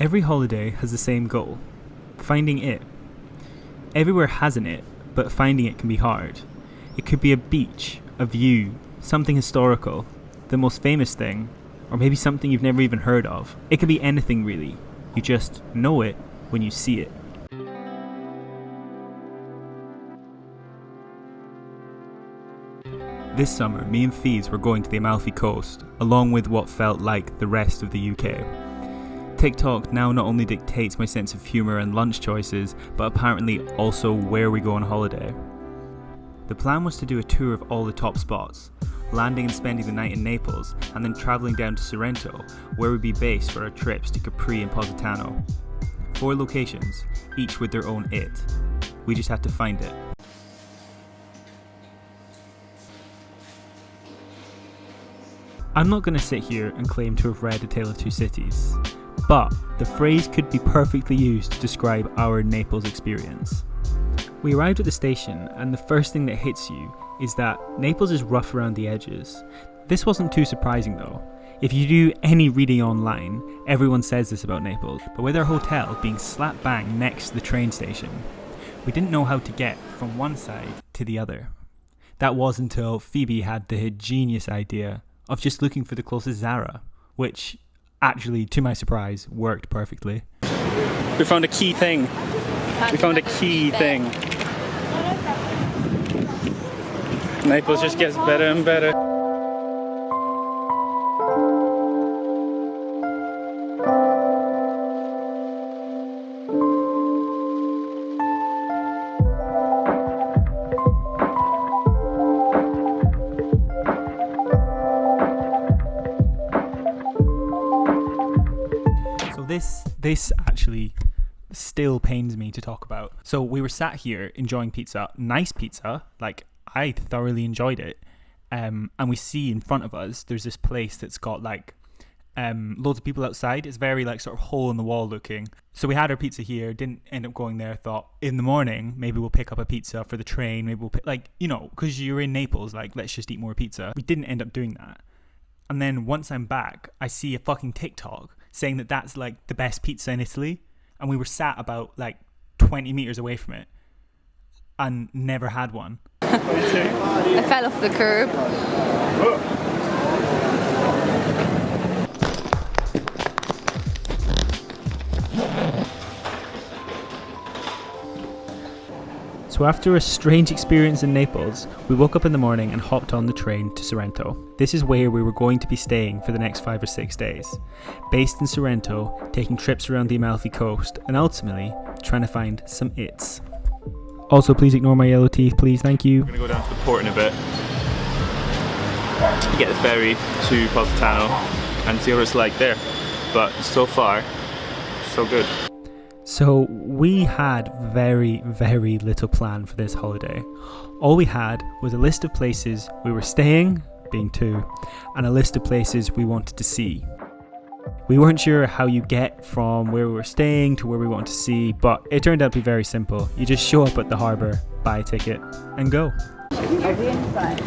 Every holiday has the same goal: finding it. Everywhere has an it, but finding it can be hard. It could be a beach, a view, something historical, the most famous thing, or maybe something you've never even heard of. It could be anything really. You just know it when you see it. This summer, me and Fees were going to the Amalfi Coast, along with what felt like the rest of the UK. TikTok now not only dictates my sense of humour and lunch choices, but apparently also where we go on holiday. The plan was to do a tour of all the top spots, landing and spending the night in Naples, and then travelling down to Sorrento, where we'd be based for our trips to Capri and Positano. 4 locations, each with their own it. We just had to find it. I'm not going to sit here and claim to have read A Tale of Two Cities, but the phrase could be perfectly used to describe our Naples experience. We arrived at the station, and the first thing that hits you is that Naples is rough around the edges. This wasn't too surprising though. If you do any reading online, everyone says this about Naples, but with our hotel being slap bang next to the train station, we didn't know how to get from one side to the other. That was until Phoebe had the genius idea of just looking for the closest Zara, which actually, to my surprise, worked perfectly. We found a key thing. Naples just gets better and better. This actually still pains me to talk about. So we were sat here enjoying pizza, nice pizza, like I thoroughly enjoyed it. And we see in front of us, there's this place that's got like loads of people outside. It's very like sort of hole in the wall looking. So we had our pizza here, didn't end up going there, thought in the morning, maybe we'll pick up a pizza for the train. Maybe we'll pick, like, you know, because you're in Naples, like let's just eat more pizza. We didn't end up doing that. And then once I'm back, I see a fucking TikTok saying that that's like the best pizza in Italy, and we were sat about like 20 meters away from it and never had one. I fell off the curb. So after a strange experience in Naples, we woke up in the morning and hopped on the train to Sorrento. This is where we were going to be staying for the next 5 or 6 days. Based in Sorrento, taking trips around the Amalfi Coast, and ultimately trying to find some its. Also, please ignore my yellow teeth, please, thank you. We're going to go down to the port in a bit, get the ferry to Positano and see what it's like there. But so far, so good. So we had very, very little plan for this holiday. All we had was a list of places we were staying, being 2, and a list of places we wanted to see. We weren't sure how you get from where we were staying to where we wanted to see, but it turned out to be very simple. You just show up at the harbour, buy a ticket, and go. Are we inside?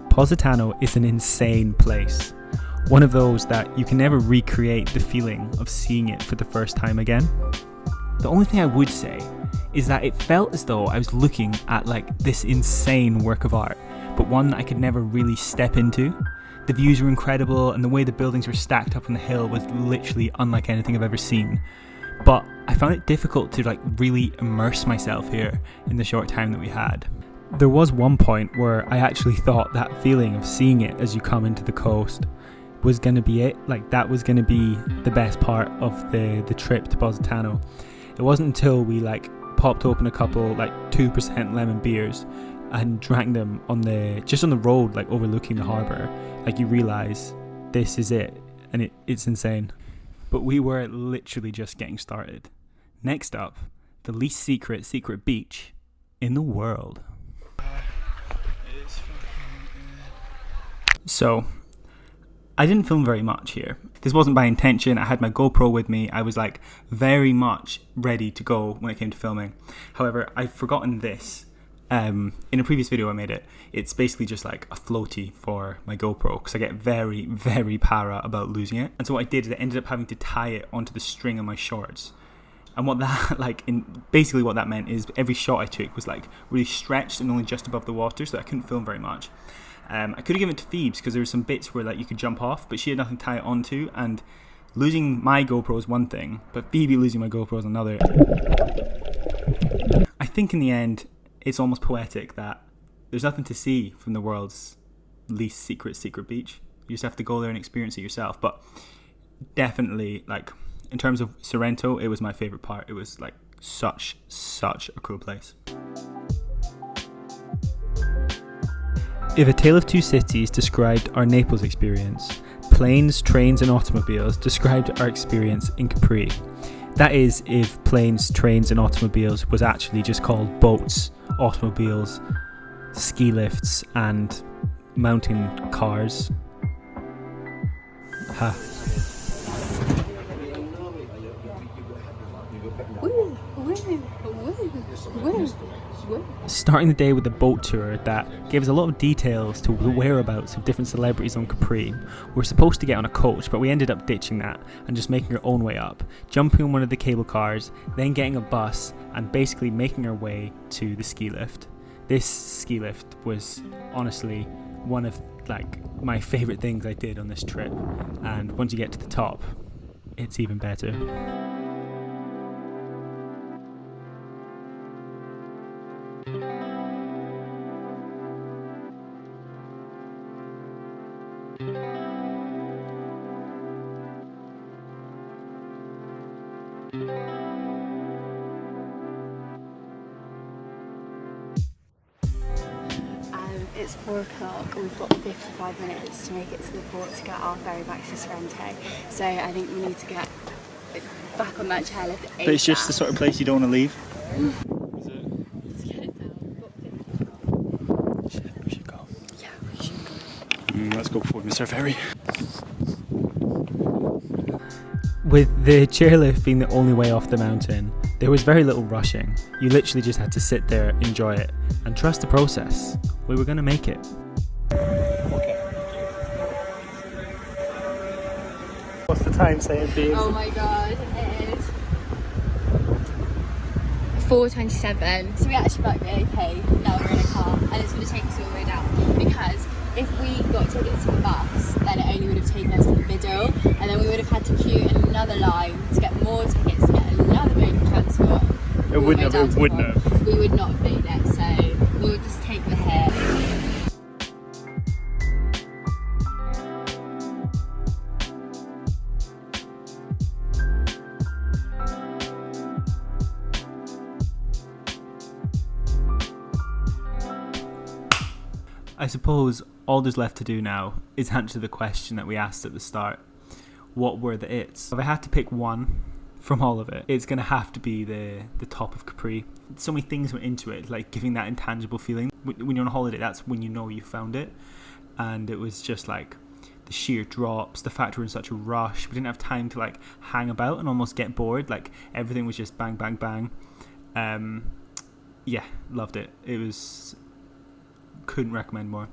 Positano is an insane place. One of those that you can never recreate the feeling of seeing it for the first time again. The only thing I would say is that it felt as though I was looking at like this insane work of art, but one that I could never really step into. The views were incredible, and the way the buildings were stacked up on the hill was literally unlike anything I've ever seen. But I found it difficult to like really immerse myself here in the short time that we had. There was one point where I actually thought that feeling of seeing it as you come into the coast was going to be it. Like that was going to be the best part of the trip to Positano. It wasn't until we like popped open a couple like 2% lemon beers and drank them on the road, like overlooking the harbour, like you realise this is it, and it's insane. But we were literally just getting started. Next up, the least secret beach in the world. So, I didn't film very much here. This wasn't by intention. I had my GoPro with me. I was like very much ready to go when it came to filming. However, I'd forgotten this. In a previous video I made it. It's basically just like a floaty for my GoPro because I get very, very para about losing it. And so what I did is I ended up having to tie it onto the string of my shorts. And what that basically what that meant is every shot I took was like really stretched and only just above the water, so I couldn't film very much. I could have given it to Phoebes because there were some bits where like you could jump off, but she had nothing to tie it onto, and losing my GoPro is one thing, but Phoebe losing my GoPro is another. I think in the end, it's almost poetic that there's nothing to see from the world's least secret beach. You just have to go there and experience it yourself. But definitely, like, in terms of Sorrento, it was my favourite part. It was like such a cool place. If A Tale of Two Cities described our Naples experience, planes, trains and automobiles described our experience in Capri. That is, if planes, trains and automobiles was actually just called boats, automobiles, ski lifts and mountain cars. Ha. Starting the day with a boat tour that gave us a lot of details to the whereabouts of different celebrities on Capri. We were supposed to get on a coach, but we ended up ditching that and just making our own way up, jumping on one of the cable cars, then getting a bus and basically making our way to the ski lift. This ski lift was honestly one of like my favourite things I did on this trip, and once you get to the top, it's even better. It's 4 o'clock and we've got 55 minutes to make it to the port to get our ferry back to Sorrento. So I think we need to get back on that chairlift ASAP. But it's just the sort of place you don't want to leave. Is it? Let's get it down. We should go. Yeah, we should go. Let's go forward, Mr. Ferry. With the chairlift being the only way off the mountain, there was very little rushing. You literally just had to sit there, enjoy it, and trust the process. We were going to make it. What's the time saying, Phoebe? Oh my god, it is 4:27. So we actually might be okay now we're in a car and it's going to take us all the way down, because if we got tickets to the bus, then it only would have taken us to the middle, and then we would have had to queue in another line to get more tickets to get another mode of transport. It wouldn't have. We would not have made it, so we'll just take the hit. I suppose all there's left to do now is answer the question that we asked at the start. What were the its? If I had to pick one from all of it, it's going to have to be the top of Capri. So many things went into it, like giving that intangible feeling. When you're on holiday, that's when you know you found it. And it was just like the sheer drops, the fact we're in such a rush. We didn't have time to like hang about and almost get bored. Like everything was just bang, bang, bang. Yeah, loved it. It was... couldn't recommend more.